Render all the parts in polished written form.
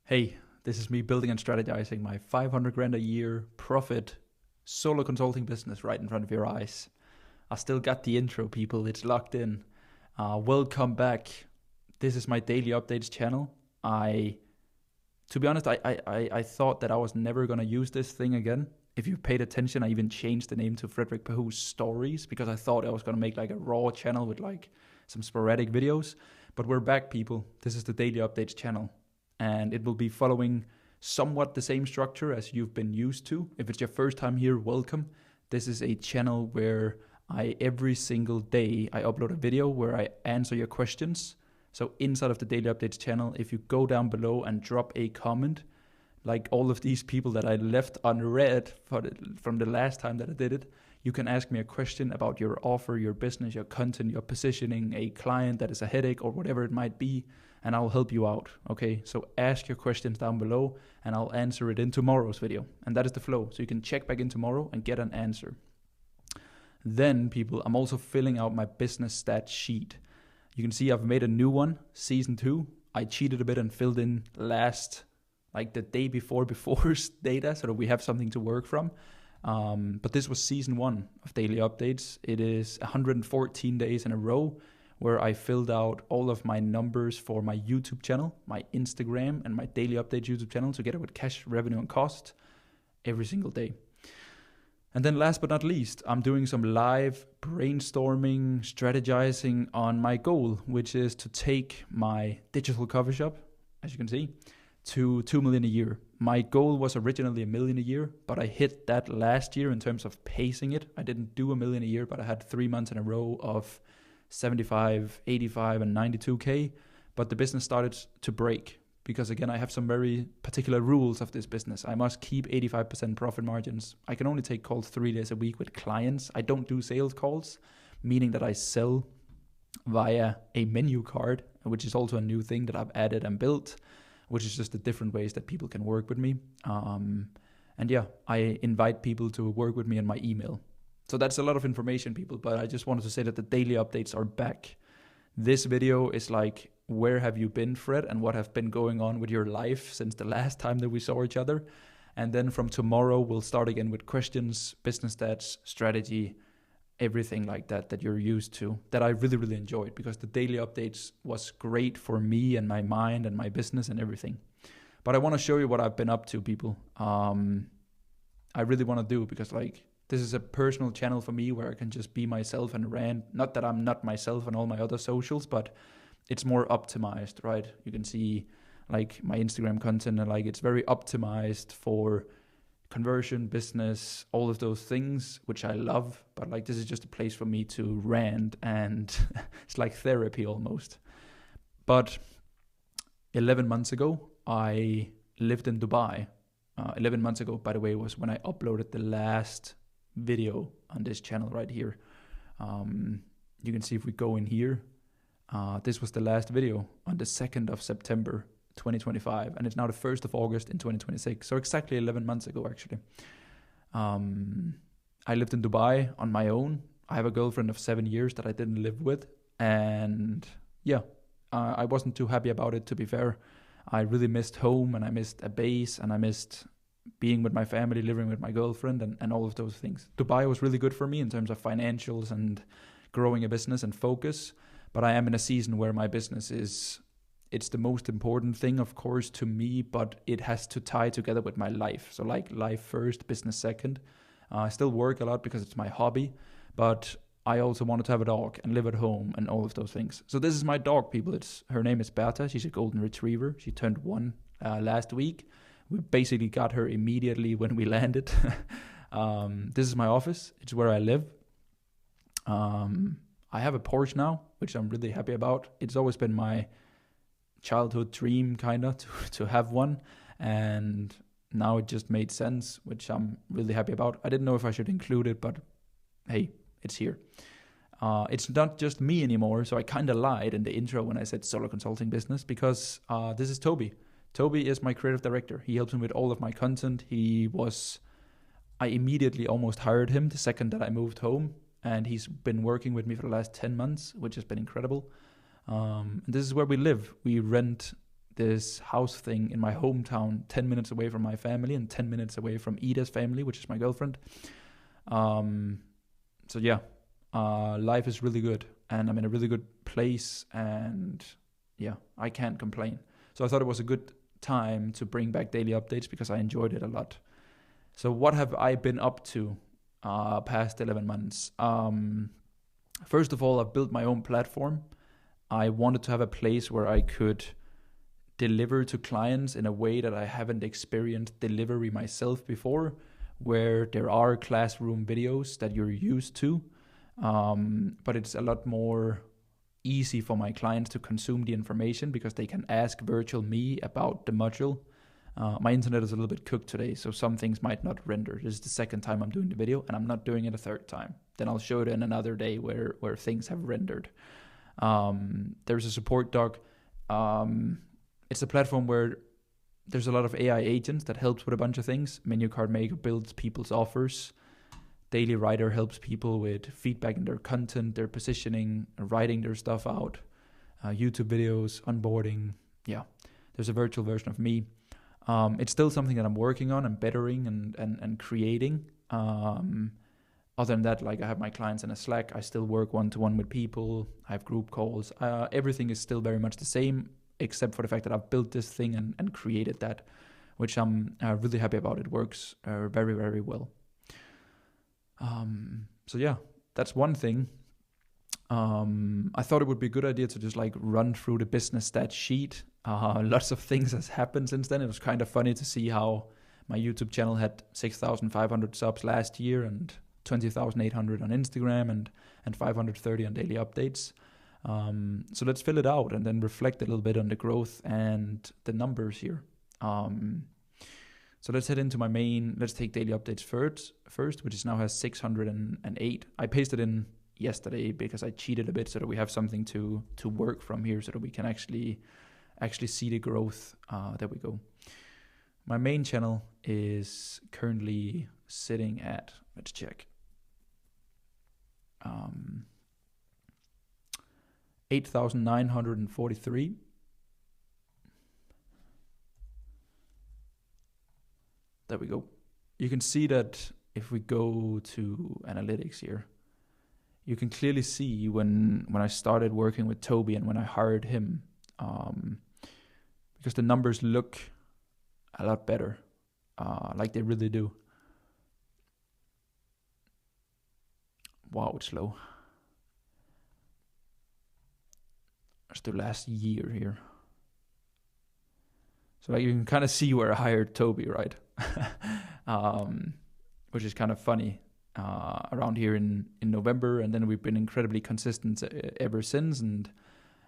Hey, this is me building and strategizing my 500 grand a year profit solo consulting business right in front of your eyes. I still got the intro, people. It's locked in. Welcome back. This is my daily updates channel. To be honest, I thought that I was never gonna use this thing again. If you paid attention, I even changed the name to Frederick Pahu's Stories because I thought I was gonna make like a raw channel with like some sporadic videos. But we're back, people. This is the daily updates channel, and it will be following somewhat the same structure as you've been used to. If it's your first time here, welcome. This is a channel where every single day I upload a video where I answer your questions. So inside of the daily updates channel, if you go down below and drop a comment, like all of these people that I left unread from the last time that I did it, you can ask me a question about your offer, your business, your content, your positioning, a client that is a headache or whatever it might be, and I'll help you out, okay? So ask your questions down below and I'll answer it in tomorrow's video. And that is the flow. So you can check back in tomorrow and get an answer. Then, people, I'm also filling out my business stat sheet. You can see I've made a new one, season 2. I cheated a bit and filled in the day before's data so that we have something to work from. But this was season 1 of daily updates. It is 114 days in a row where I filled out all of my numbers for my YouTube channel, my Instagram, and my daily updates YouTube channel together with cash, revenue, and cost every single day. And then last but not least, I'm doing some live brainstorming, strategizing on my goal, which is to take my digital coffee shop, as you can see, to 2 million a year. My goal was originally 1 million a year, but I hit that last year in terms of pacing it. I didn't do 1 million a year, but I had 3 months in a row of 75, 85, and 92K. But the business started to break because, again, I have some very particular rules of this business. I must keep 85% profit margins. I can only take calls 3 days a week with clients. I don't do sales calls, meaning that I sell via a menu card, which is also a new thing that I've added and built, which is just the different ways that people can work with me. I invite people to work with me in my email. So that's a lot of information, people, but I just wanted to say that the daily updates are back. This video is like, where have you been, Fred, and what have been going on with your life since the last time that we saw each other? And then from tomorrow, we'll start again with questions, business stats, strategy, everything like that you're used to, that I really, really enjoyed because the daily updates was great for me and my mind and my business and everything. But I want to show you what I've been up to, people. I really want to do because this is a personal channel for me where I can just be myself and rant. Not that I'm not myself on all my other socials, but it's more optimized, right? You can see like my Instagram content and it's very optimized for conversion, business, all of those things, which I love. But this is just a place for me to rant and it's like therapy almost. But 11 months ago, I lived in Dubai. 11 months ago, by the way, was when I uploaded the last video on this channel right here. You can see if we go in here, this was the last video on the 2nd of September 2025, and it's now the 1st of August in 2026, so exactly 11 months ago actually. I lived in Dubai on my own. I have a girlfriend of 7 years that I didn't live with, and I wasn't too happy about it, to be fair. I really missed home, and I missed a base, and I missed being with my family, living with my girlfriend, and all of those things. Dubai was really good for me in terms of financials and growing a business and focus, but I am in a season where my business it's the most important thing, of course, to me, but it has to tie together with my life. So life first, business second. I still work a lot because it's my hobby, but I also wanted to have a dog and live at home and all of those things. So this is my dog, people. Her name is Berta. She's a golden retriever. She turned 1 last week. We basically got her immediately when we landed. This is my office. It's where I live. I have a Porsche now, which I'm really happy about. It's always been my childhood dream, kind of, to have one. And now it just made sense, which I'm really happy about. I didn't know if I should include it, but hey, it's here. It's not just me anymore, so I kind of lied in the intro when I said solo consulting business because this is Toby. Toby is my creative director. He helps me with all of my content. I immediately almost hired him the second that I moved home, and he's been working with me for the last 10 months, which has been incredible. And this is where we live. We rent this house thing in my hometown, 10 minutes away from my family and 10 minutes away from Ida's family, which is my girlfriend. So yeah, life is really good and I'm in a really good place, and yeah, I can't complain. So I thought it was a good time to bring back daily updates because I enjoyed it a lot. So what have I been up to past 11 months? First of all, I've built my own platform. I wanted to have a place where I could deliver to clients in a way that I haven't experienced delivery myself before, where there are classroom videos that you're used to, but it's a lot more easy for my clients to consume the information because they can ask virtual me about the module. My internet is a little bit cooked today, so some things might not render. This is the second time I'm doing the video, and I'm not doing it a third time. Then I'll show it in another day where things have rendered. There's a support doc. It's a platform where there's a lot of AI agents that helps with a bunch of things. Menu Card Maker builds people's offers. Daily Writer helps people with feedback in their content, their positioning, writing their stuff out. YouTube videos, onboarding. Yeah, there's a virtual version of me. It's still something that I'm working on and bettering and creating. Other than that, like I have my clients in a Slack. I still work one-to-one with people. I have group calls. Everything is still very much the same, except for the fact that I've built this thing and created that, which I'm really happy about. It works very, very well. So yeah, that's one thing. I thought it would be a good idea to just like run through the business stat sheet. Lots of things has happened since then. It was kind of funny to see how my YouTube channel had 6,500 subs last year and 20,800 on Instagram and 530 on daily updates. So let's fill it out and then reflect a little bit on the growth and the numbers here. So let's head into my main. Let's take daily updates first, which is now has 608. I pasted in yesterday because I cheated a bit so that we have something to work from here so that we can actually see the growth that we go. My main channel is currently sitting at, let's check, 8,943. There we go. You can see that if we go to analytics here, you can clearly see when I started working with Toby and when I hired him, because the numbers look a lot better, like they really do. Wow, it's low. It's the last year here. So like you can kind of see where I hired Toby, right? Which is kind of funny. Around here in November, and then we've been incredibly consistent ever since, and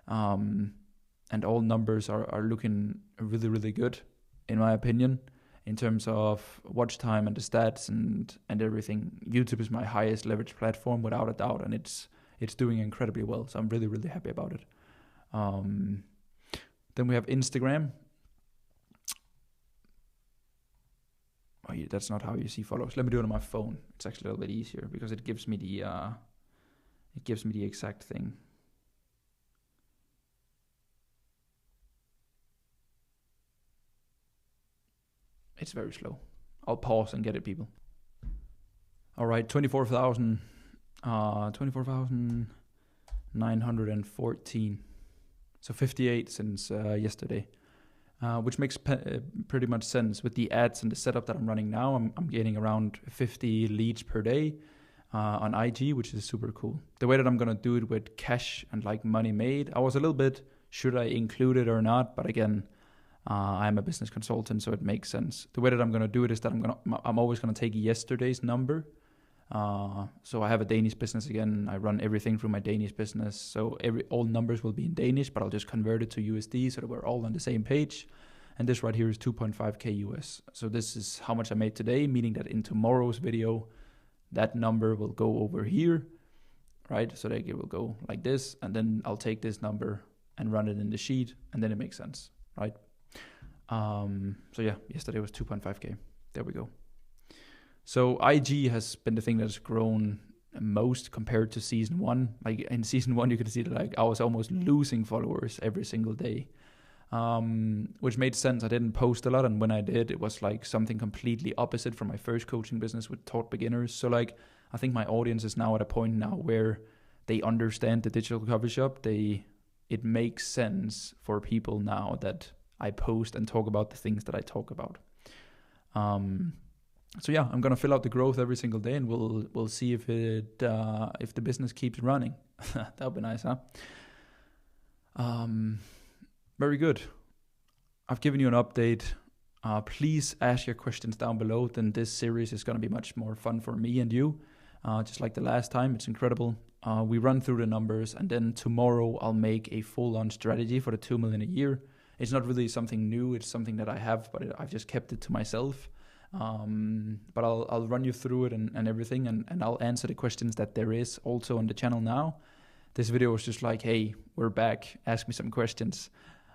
all numbers are looking really, really good, in my opinion, in terms of watch time and the stats and everything. YouTube is my highest leverage platform without a doubt, and it's doing incredibly well. So I'm really, really happy about it. Then we have Instagram. Oh, yeah, that's not how you see follows. Let me do it on my phone. It's actually a little bit easier because it gives me the exact thing. It's very slow. I'll pause and get it, people. All right, 24,914. So 58 since yesterday. Which makes pretty much sense with the ads and the setup that I'm running now. I'm getting around 50 leads per day on IG, which is super cool. The way that I'm gonna do it with cash and like money made, I was a little bit, should I include it or not? But again, I'm a business consultant, so it makes sense. The way that I'm gonna do it is that I'm always gonna take yesterday's number. So I have a Danish business again. I run everything through my Danish business. So all numbers will be in Danish, but I'll just convert it to USD so that we're all on the same page. And this right here is 2.5K US. So this is how much I made today, meaning that in tomorrow's video, that number will go over here, right? So that it will go like this, and then I'll take this number and run it in the sheet, and then it makes sense, right? So yeah, yesterday was 2.5K. There we go. So IG has been the thing that has grown most compared to season 1. Like in season 1, you could see that like I was almost losing followers every single day. which made sense. I didn't post a lot, and when I did, it was like something completely opposite from my first coaching business with taught beginners. So like, I think my audience is now at a point now where they understand the digital coffee shop. It makes sense for people now that I post and talk about the things that I talk about. So yeah, I'm gonna fill out the growth every single day, and we'll see if the business keeps running. That would be nice, huh? Very good. I've given you an update. Please ask your questions down below. Then this series is gonna be much more fun for me and you. Just like the last time, it's incredible. We run through the numbers, and then tomorrow I'll make a full-on strategy for the 2 million a year. It's not really something new. It's something that I have, but I've just kept it to myself. But I'll run you through it and everything, and I'll answer the questions that there is also on the channel now. This video was just like, hey, we're back. Ask me some questions,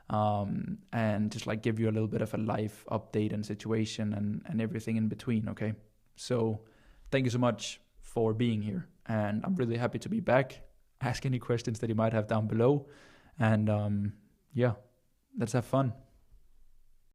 and just like give you a little bit of a life update and situation and everything in between. Okay, so thank you so much for being here, and I'm really happy to be back. Ask any questions that you might have down below, and yeah, let's have fun.